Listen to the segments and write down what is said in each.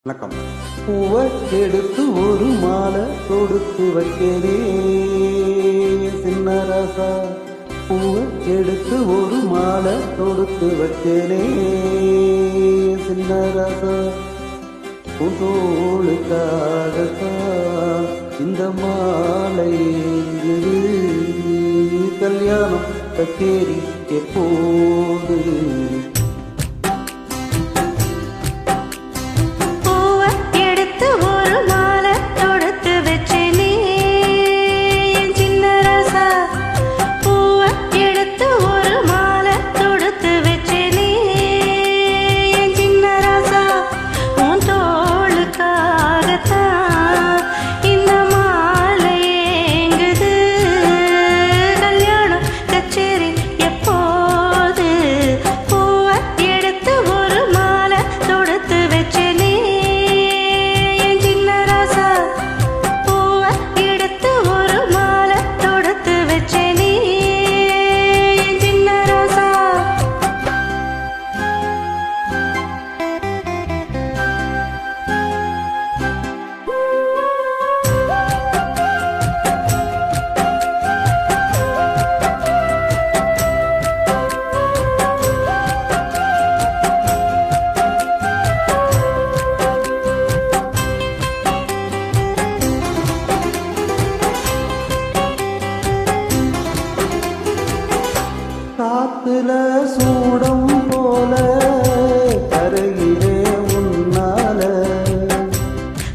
வணக்கம். பூவை எடுத்து ஒரு மாலை தொடுத்து வைக்கிறே சின்ன ராசா. பூவை எடுத்து ஒரு மாலை தொடுத்து வைக்கிறே சின்ன ராசா. புதோளுக்காகத்தான் இந்த மாலை கல்யாணம் கச்சேரி எப்போது? காத்துல சூடம் போல கரையிலே உன்னால.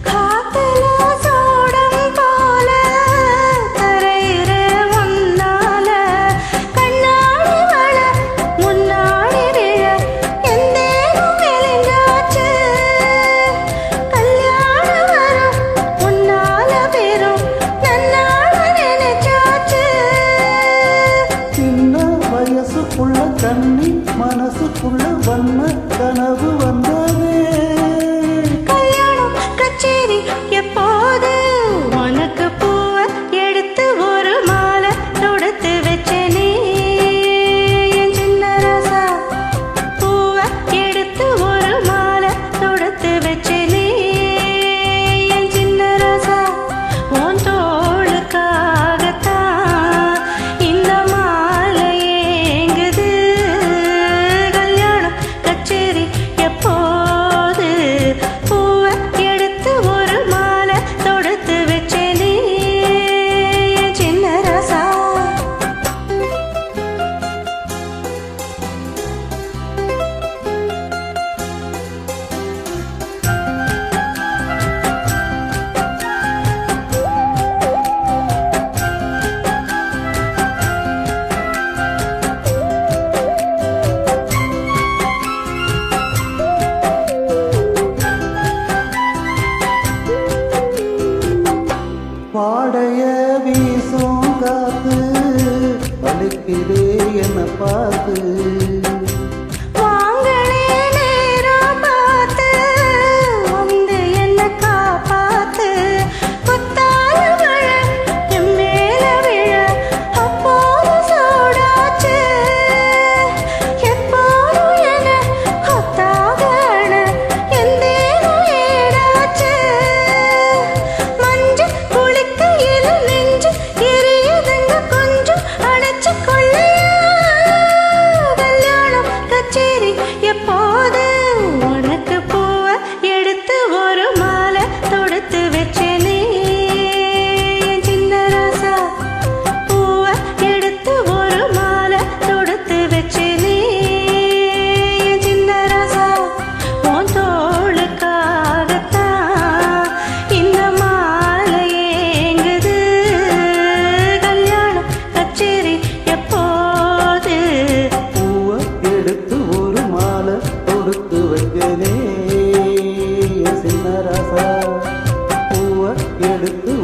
காத்துல சூடம் போல கரையிலே உன்னால. கண்ணாடி வள முன்னாடி விழ எந்தேனும் மெலிஞ்சாச்சு. கல்யாணம் வரும் உன்னால பெரும் நன்னால நினைச்சாச்சு. சின்ன வயசுக்குள்ள கண்ணி மனசுக்குள்ள வண்ண கனவு வந்ததே. கல்யாணம் கச்சேரி எப்போது? உனக்கு பூவை எடுத்து ஒரு மாலை தொடுத்து வச்சனே என் சின்ன ராசா. பூவை எடுத்து ஒரு மாலை தொடுத்து வச்சனே என் சின்ன ராசா. உன் தோளுக்காகத்தான் இந்த மாலை ஏங்குது. கல்யாணம் கச்சேரி எப்போது? பூவை எடுத்து ஒரு மாலை தொடுத்து வச்சேனே என் சின்ன ராசா. பாடைய வீசும் காத்து வலிக்குதே என்ன பார்த்து. வாங்களே நேரம் பார்த்து வந்து என்ன காப்பாத்து. புத்தால மழை என் மேல விழ அப்போது சூடாச்சு. எப்போதும் என கொத்தாக அண எந்தேனும் ஏடாச்சு. மஞ்சள் குளிக்கையில் நெஞ்சு எரியுதுங்க கொஞ்சம் அணைச்சு கொள்ளையா. கல்யாணம் கச்சேரி எப்போது? உனக்கு பூவை எடுத்து ஒரு மாலை தொடுத்து வச்சேனே என் சின்ன ராசா. பூவை எடுத்து ஒரு மாலை தொடுத்து வச்சேனே என் சின்ன ராசா. உன் தோளுக்காகத்தான் இந்த மாலை ஏங்குது. கல்யாணம் கச்சேரி எப்போது? பூவை எடுத்து ஒரு மாலை தொடுத்து வைக்கிறே சின்ன ராசா. பூவை எடுத்து